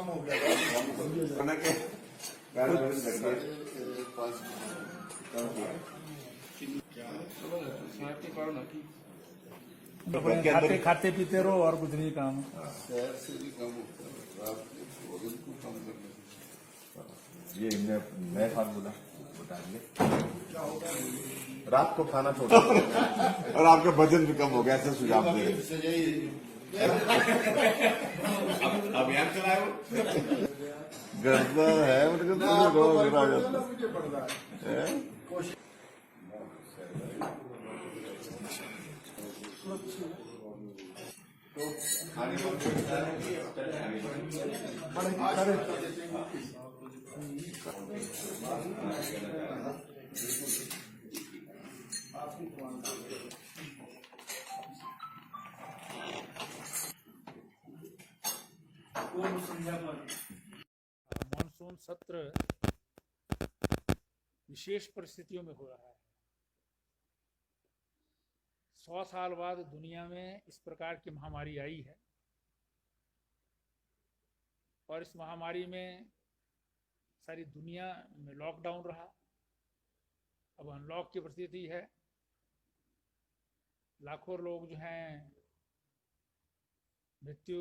कम हो गया खाना के खाते खाते पीते रहो और कुछ नहीं काम। शहर से भी कम होता है, रात के भोजन को कम करने से। ये नया फार्मूला बताएंगे। रात को खाना छोड़ो और आपका वजन भी कम हो गया, ऐसा सुझाव दे रहे हैं। अभियान चलाए हो गड़बड़ है मतलब मुझे पड़ रहा है मानसून सत्र विशेष परिस्थितियों में हो रहा है। 100 साल बाद दुनिया में इस प्रकार की महामारी आई है और इस महामारी में सारी दुनिया में लॉकडाउन रहा। अब अनलॉक की परिस्थिति है। लाखों लोग जो हैं मृत्यु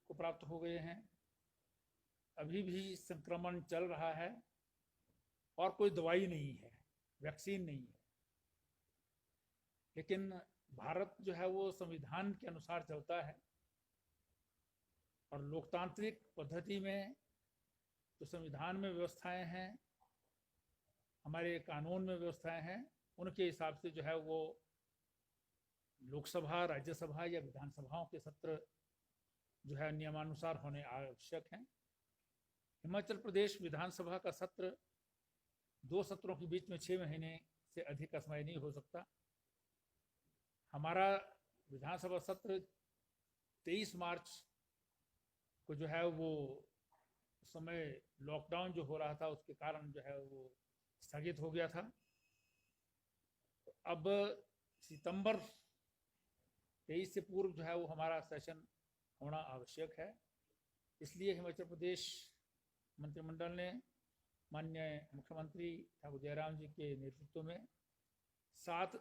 को प्राप्त हो गए हैं। अभी भी संक्रमण चल रहा है और कोई दवाई नहीं है, वैक्सीन नहीं है। लेकिन भारत जो है वो संविधान के अनुसार चलता है और लोकतांत्रिक पद्धति में जो संविधान में व्यवस्थाएं हैं, हमारे कानून में व्यवस्थाएं हैं, उनके हिसाब से जो है वो लोकसभा, राज्यसभा या विधानसभाओं के सत्र जो है नियमानुसार होने आवश्यक हैं। हिमाचल प्रदेश विधानसभा का सत्र 2 सत्रों के बीच में 6 महीने से अधिक का समय नहीं हो सकता। हमारा विधानसभा सत्र 23 मार्च को जो है वो उस समय लॉकडाउन जो हो रहा था उसके कारण जो है वो स्थगित हो गया था। अब सितंबर 23 से पूर्व जो है वो हमारा सेशन होना आवश्यक है। इसलिए हिमाचल प्रदेश मंत्रिमंडल ने माननीय मुख्यमंत्री ठाकुर जयराम जी के नेतृत्व में 7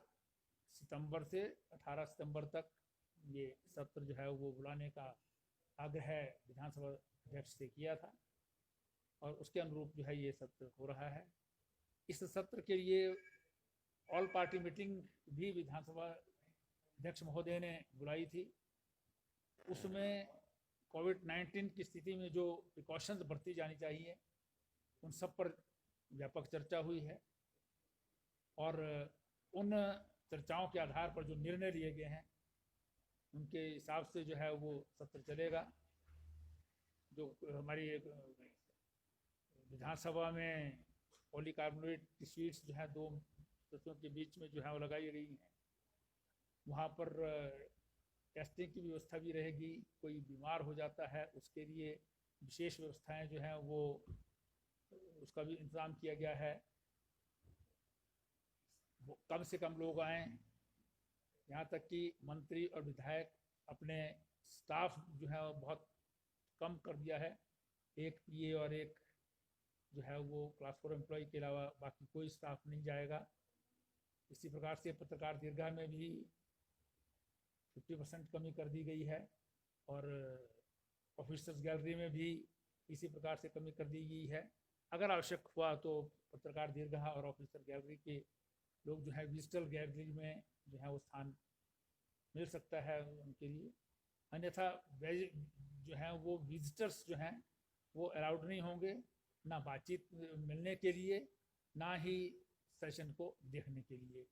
सितंबर से 18 सितंबर तक ये सत्र जो है वो बुलाने का आग्रह विधानसभा अध्यक्ष से किया था और उसके अनुरूप जो है ये सत्र हो रहा है। इस सत्र के लिए ऑल पार्टी मीटिंग भी विधानसभा अध्यक्ष महोदय ने बुलाई थी। उसमें कोविड-19 की स्थिति में जो प्रिकॉशंस बरती जानी चाहिए उन सब पर व्यापक चर्चा हुई है और उन चर्चाओं के आधार पर जो निर्णय लिए गए हैं उनके हिसाब से जो है वो सत्र चलेगा। जो हमारी विधानसभा में पॉलीकार्बोनेट की शीट्स जो है 2 सदस्यों के बीच में जो है वो लगाई गई हैं, वहाँ पर टेस्टिंग की व्यवस्था भी रहेगी। कोई बीमार हो जाता है उसके लिए विशेष व्यवस्थाएं जो हैं वो उसका भी इंतज़ाम किया गया है। वो कम से कम लोग आएँ, यहाँ तक कि मंत्री और विधायक अपने स्टाफ जो है वो बहुत कम कर दिया है। एक पीए और एक जो है वो क्लास 4 एम्प्लॉय के अलावा बाकी कोई स्टाफ नहीं जाएगा। इसी प्रकार से पत्रकार दीर्घा में भी 50% कमी कर दी गई है और ऑफिसर्स गैलरी में भी इसी प्रकार से कमी कर दी गई है। अगर आवश्यक हुआ तो पत्रकार दीर्घा और ऑफिसर गैलरी के लोग जो है विजिटर गैलरी में जो है वो स्थान मिल सकता है उनके लिए। अन्यथा जो है वो विजिटर्स जो हैं वो अलाउड नहीं होंगे, ना बातचीत मिलने के लिए ना ही सेशन को देखने के लिए।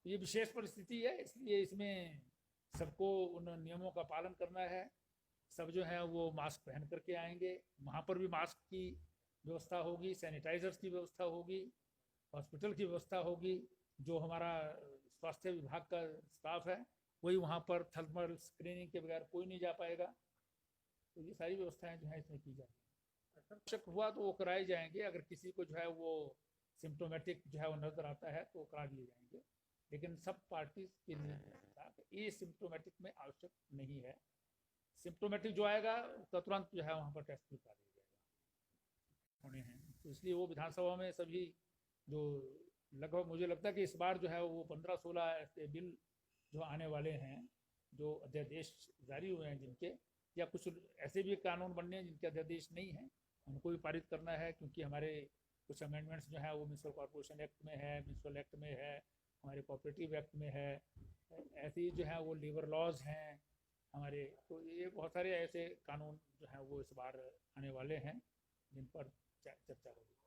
ये विशेष परिस्थिति है, इसलिए इसमें सबको उन नियमों का पालन करना है। सब जो है वो मास्क पहन करके आएंगे। वहाँ पर भी मास्क की व्यवस्था होगी, सैनिटाइजर्स की व्यवस्था होगी, हॉस्पिटल की व्यवस्था होगी। जो हमारा स्वास्थ्य विभाग का स्टाफ है वही वहाँ पर थर्मल स्क्रीनिंग के बगैर कोई नहीं जा पाएगा। तो ये सारी व्यवस्थाएं जो है इसमें की जाएगी। आवश्यक हुआ तो वो कराए जाएंगे। अगर किसी को जो है वो सिम्टोमेटिक जो है वो नजर आता है तो करा दिए जाएंगे, लेकिन सब पार्टीज के लिए ये सिम्टोमेटिक में आवश्यक नहीं है। सिम्टोमेटिक जो आएगा उसका तुरंत जो है वहाँ पर टेस्ट भी करा दिया जाएगा। होने हैं। तो इसलिए वो विधानसभा में सभी जो लगभग मुझे लगता है कि इस बार जो है वो 15-16 ऐसे बिल जो आने वाले हैं, जो अध्यादेश जारी हुए हैं जिनके, या कुछ ऐसे भी कानून बनने हैं जिनके अध्यादेश नहीं है, उनको भी पारित करना है, क्योंकि हमारे कुछ अमेंडमेंट्स जो है वो म्यूनसिपल कॉर्पोरेशन एक्ट में है, म्यूनसिपल एक्ट में है, हमारे कोऑपरेटिव एक्ट में है, ऐसे ही जो है वो लेबर लॉज हैं हमारे। तो ये बहुत सारे ऐसे कानून जो हैं वो इस बार आने वाले हैं जिन पर चर्चा होगी।